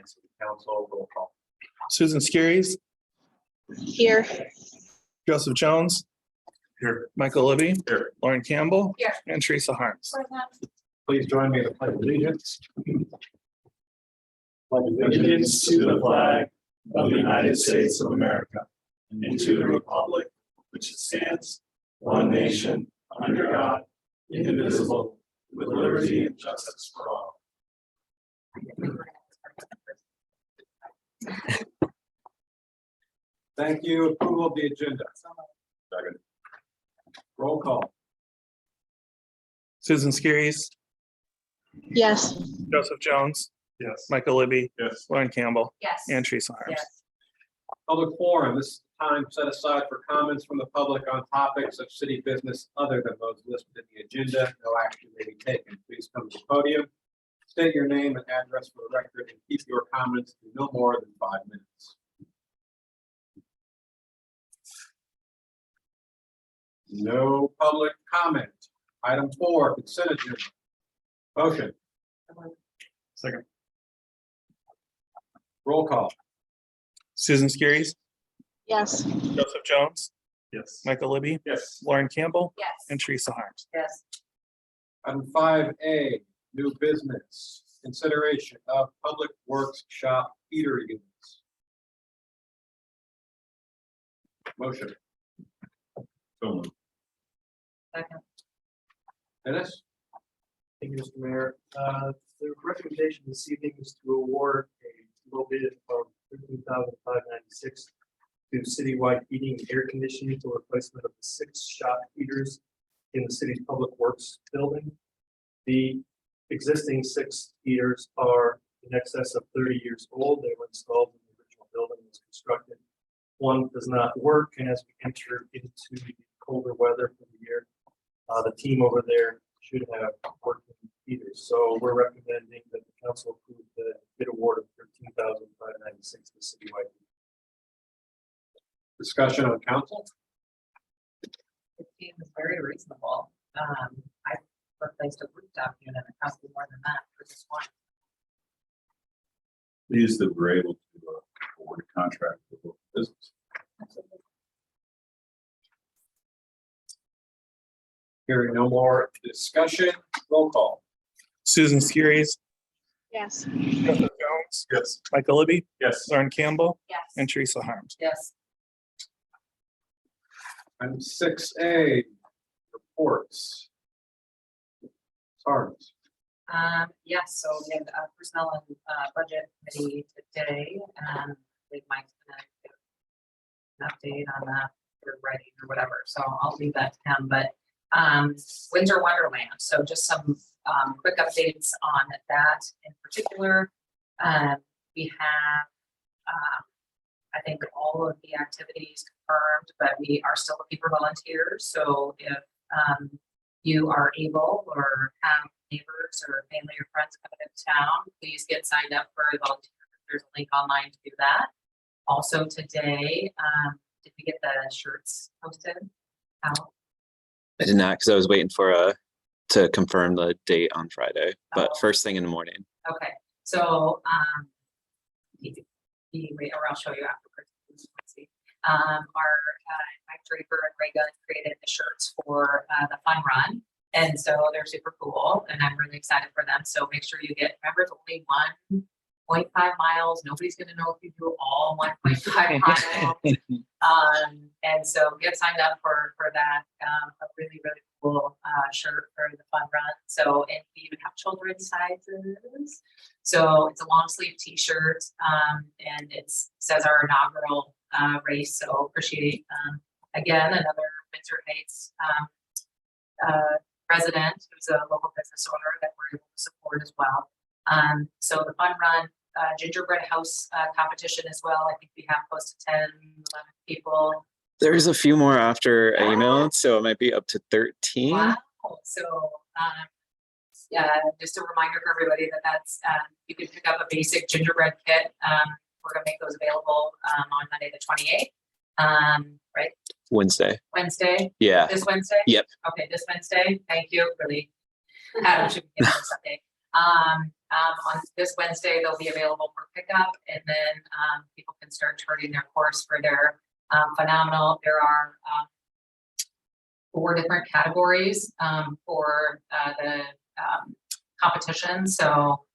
City Council. Roll call. Susan Skiris, Here. Joseph Jones, Here. Michael Libby, Here. Lauren Campbell, Here. and Teresa Harms. Please join me in the pledge of allegiance. Allegiance to the flag of the United States of America and to the republic which stands one nation under God, indivisible, with liberty and justice for all. Thank you. Approval of the agenda. Second. Roll call. Susan Skiris, Yes. Joseph Jones, Yes. Michael Libby, Yes. Lauren Campbell, Yes. and Teresa Harms. Public forum. This is time set aside for comments from the public on topics of city business other than those listed in the agenda. No action may be taken. Please come to the podium. State your name and address for the record and keep your comments to no more than 5 minutes. No public comment. Item 4, consent agenda. Motion. Second. Roll call. Susan Skiris, Yes. Joseph Jones, Yes. Michael Libby, Yes. Lauren Campbell, Yes. and Teresa Harms. Yes. Item 5A, new business, consideration of public works shop heater units. Motion. Second. Dennis? Thank you, Mr. Mayor. The recommendation this evening is to award a low bid of $13,596 to citywide heating and air conditioning for replacement of the 6 shop heaters in the city's public works building. The existing 6 heaters are in excess of 30 years old. They were installed when the original building was constructed. One does not work, and as we enter into the colder weather for the year, the team over there should have working heaters. So we're recommending that the council approve the bid award of $13,596 to citywide. Discussion on council? It seems very reasonable. I replaced a rooftop unit, it cost me more than that for this one. These that were able to award a contract with local business. Hearing no more discussion, roll call. Susan Skiris, Yes. Joseph Jones, Yes. Michael Libby, Yes. Lauren Campbell, Yes. and Teresa Harms. Yes. Item 6A, reports. Harms. Yes, so we have a personnel and budget committee today, and I think Mike's gonna give an update on that for writing or whatever, so I'll leave that to him, but Windsor Wonderland, so just some quick updates on that in particular. We have I think all of the activities confirmed, but we are still looking for volunteers. So if you are able or have neighbors or family or friends coming into town, please get signed up for a volunteer. There's a link online to do that. Also today, did we get the shirts posted out? I did not, because I was waiting for to confirm the date on Friday, but Oh. first thing in the morning. Okay, so wait, or I'll show you afterwards. Let's see. Our Mike Draper and Ray Gunn created the shirts for the fun run, and so they're super cool, and I'm really excited for them. So make sure you get. Remember, it's only 1.5 miles. Nobody's going to know if you do all 1.5 miles. And so get signed up for that. A really cool shirt for the fun run. So, and we even have children's sizes. So it's a long sleeve t-shirt, and it says our inaugural race. So appreciate again another Windsor Heights resident who's a local business owner that we're able to support as well. So the fun run, gingerbread house competition as well. I think we have close to 10, 11 people. There's a few more after I emailed, so it might be up to 13. Wow. So yeah, just a reminder for everybody that that's you can pick up a basic gingerbread kit. We're gonna make those available on Monday the 28th. Right? Wednesday. Wednesday. Yeah. This Wednesday? Yep. Okay, this Wednesday. Thank you. Really, Adam should be giving us an On this Wednesday, they'll be available for pickup, and then people can start charting their course for their phenomenal. There are 4 different categories for the competition. So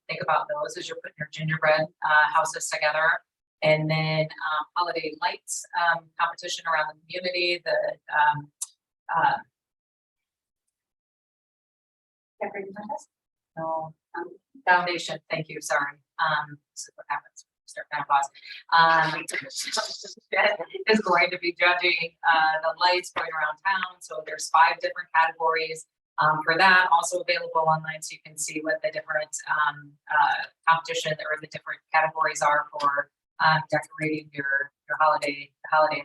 think about those as you're putting your gingerbread houses together. And then holiday lights competition around the community. The decorating contest? No, foundation. Thank you. Sorry. This is what happens when you start menopause. Is going to be judging the lights going around town. So there's 5 different categories for that. Also available online, so you can see what the different competition or the different categories are for decorating your holiday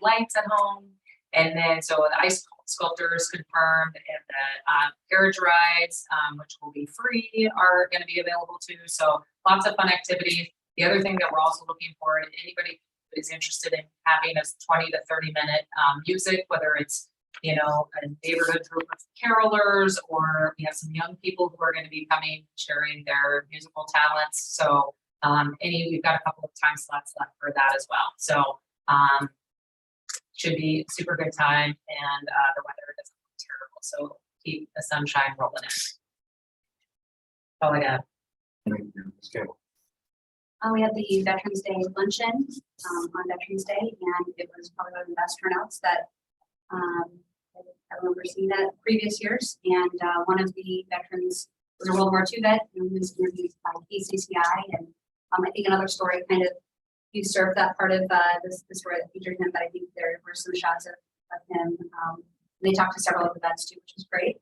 lights at home. And then so the ice sculptors confirmed, and the carriage rides, which will be free, are going to be available too. So lots of fun activities. The other thing that we're also looking for, anybody who is interested in having a 20 to 30 minute music, whether it's, you know, a neighborhood group of carolers, or we have some young people who are going to be coming, sharing their musical talents. So we've got a couple of time slots left for that as well. So should be a super good time, and the weather doesn't look terrible. So keep the sunshine rolling in. That's all I got. We had the Veterans Day luncheon on Veterans Day, and it was probably one of the best turnouts that I remember seeing that previous years. And one of the veterans was a World War II vet who was interviewed by KCCI, and I think another story kind of usurped that part of this story that featured him, but I think there were some shots of him. They talked to several of the vets too, which was great.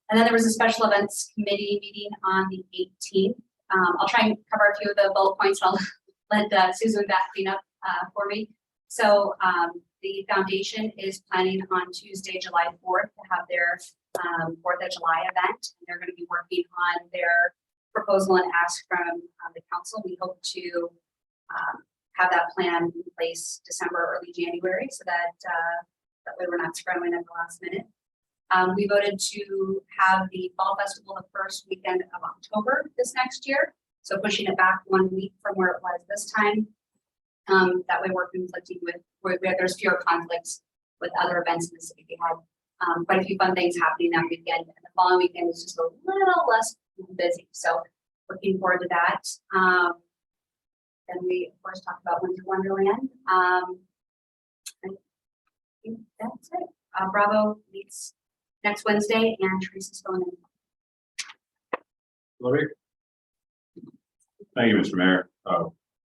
And then there was a special events committee meeting on the 18th. I'll try and cover a few of the bullet points. I'll let Susan back clean up for me. So the foundation is planning on Tuesday, July 4th to have their 4th of July event. And they're going to be working on their proposal and ask from the council. We hope to have that plan in place December, early January, so that that way we're not scrambling at the last minute. We voted to have the fall festival the first weekend of October this next year, so pushing it back 1 week from where it was this time. That way we're conflicting with where there's fewer conflicts with other events in the city. We had quite a few fun things happening that weekend, and the following weekend is just a little less busy. So looking forward to that. Then we of course talked about Winter Wonderland. I think that's it. Bravo meets next Wednesday, and Teresa's filling in. Larry? Thank you, Mr. Mayor.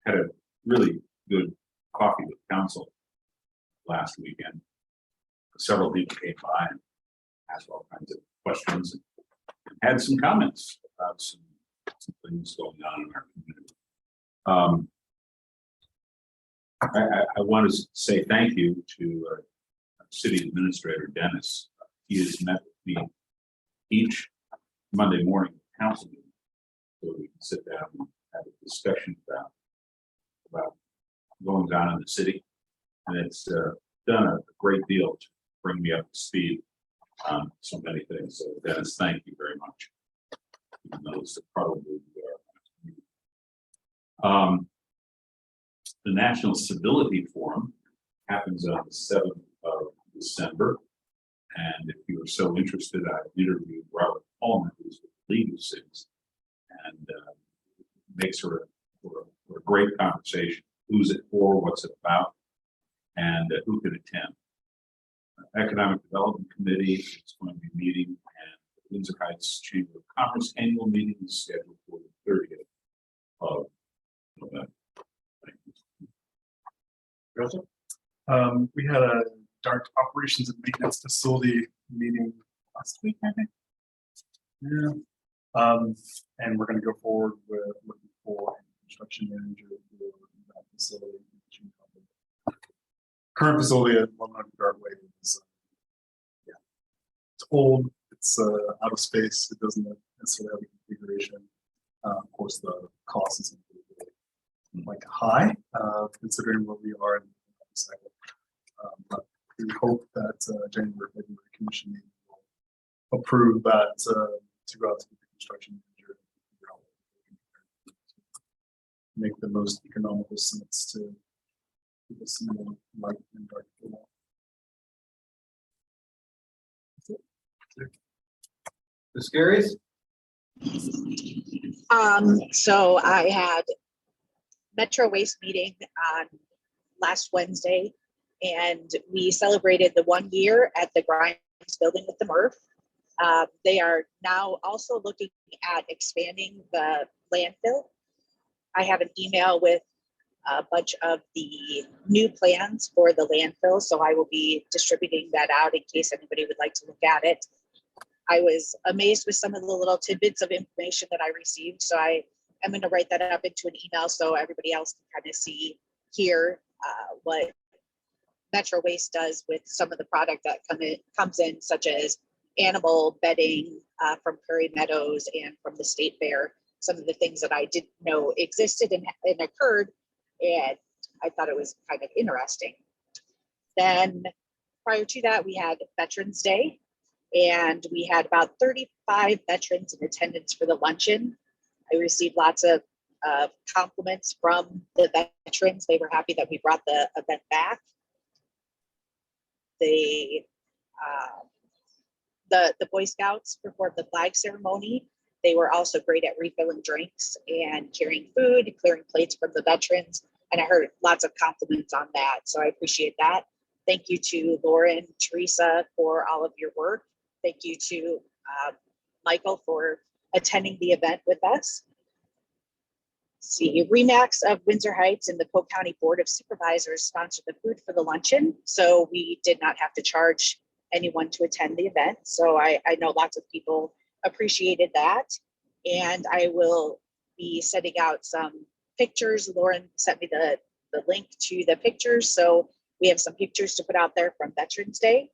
Had a really good coffee with council last weekend. Several people came by and asked all kinds of questions and had some comments about some things going on in our community. I want to say thank you to City Administrator Dennis. He has met with me each Monday morning council meeting, so we can sit down and have a discussion about goings on in the city, and it's done a great deal to bring me up to speed on so many things. So Dennis, thank you very much. Even though it's probably the National Civility Forum happens on the 7th of December. And if you are so interested, I interviewed Robert Palmer, who's with the League of Cities, and makes for a great conversation. Who's it for? What's it about? And who can attend? Economic Development Committee is going to be meeting, and the Windsor Heights Chamber of Commerce annual meeting is scheduled for the 30th of November. Thank you. We had a dark operations and maintenance facility meeting last week, I think. Yeah. And we're going to go forward with looking for a construction manager for that facility. Current facility at 100 Broadway is it's old, it's out of space, it doesn't necessarily have a configuration. Of course, the cost is like high, considering where we are in the cycle. But we hope that January, February commission meeting will approve that to go out to the construction make the most economical sense to keep us more light and dark. Ms. Scaries? So I had Metro Waste meeting on last Wednesday, and we celebrated the 1 year at the Grimes Building with the MRF. They are now also looking at expanding the landfill. I have an email with a bunch of the new plans for the landfill, so I will be distributing that out in case anybody would like to look at it. I was amazed with some of the little tidbits of information that I received, so I am going to write that up into an email so everybody else can kind of see here what Metro Waste does with some of the product that comes in, such as animal bedding from Prairie Meadows and from the State Fair. Some of the things that I didn't know existed and occurred, and I thought it was kind of interesting. Then prior to that, we had Veterans Day, and we had about 35 veterans in attendance for the luncheon. I received lots of compliments from the veterans. They were happy that we brought the event back. The Boy Scouts performed the flag ceremony. They were also great at refilling drinks and carrying food, clearing plates from the veterans. And I heard lots of compliments on that. So I appreciate that. Thank you to Lauren, Teresa for all of your work. Thank you to Michael for attending the event with us. See, Remax of Windsor Heights and the Polk County Board of Supervisors sponsored the food for the luncheon. So we did not have to charge anyone to attend the event. So I know lots of people appreciated that. And I will be sending out some pictures. Lauren sent me the link to the pictures. So we have some pictures to put out there from Veterans Day.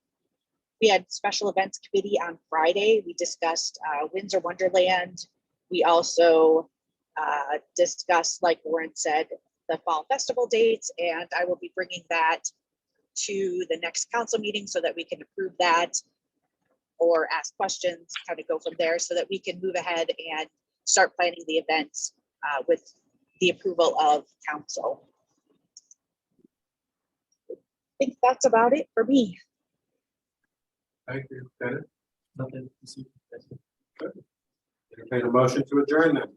We had special events committee on Friday. We discussed Windsor Wonderland. We also discussed, like Lauren said, the fall festival dates, and I will be bringing that to the next council meeting so that we can approve that or ask questions, kind of go from there so that we can move ahead and start planning the events with the approval of council. I think that's about it for me. Thank you, Bennett. Nothing to see. Entertain a motion to adjourn then.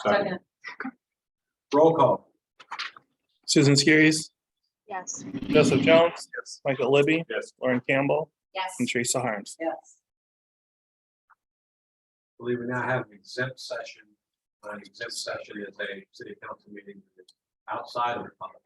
Second. Roll call. Susan Skiris, Yes. Joseph Jones, Michael Libby, Yes. Lauren Campbell, Yes. and Teresa Harms. Yes. I believe we now have an exempt session. An exempt session is a city council meeting outside of the public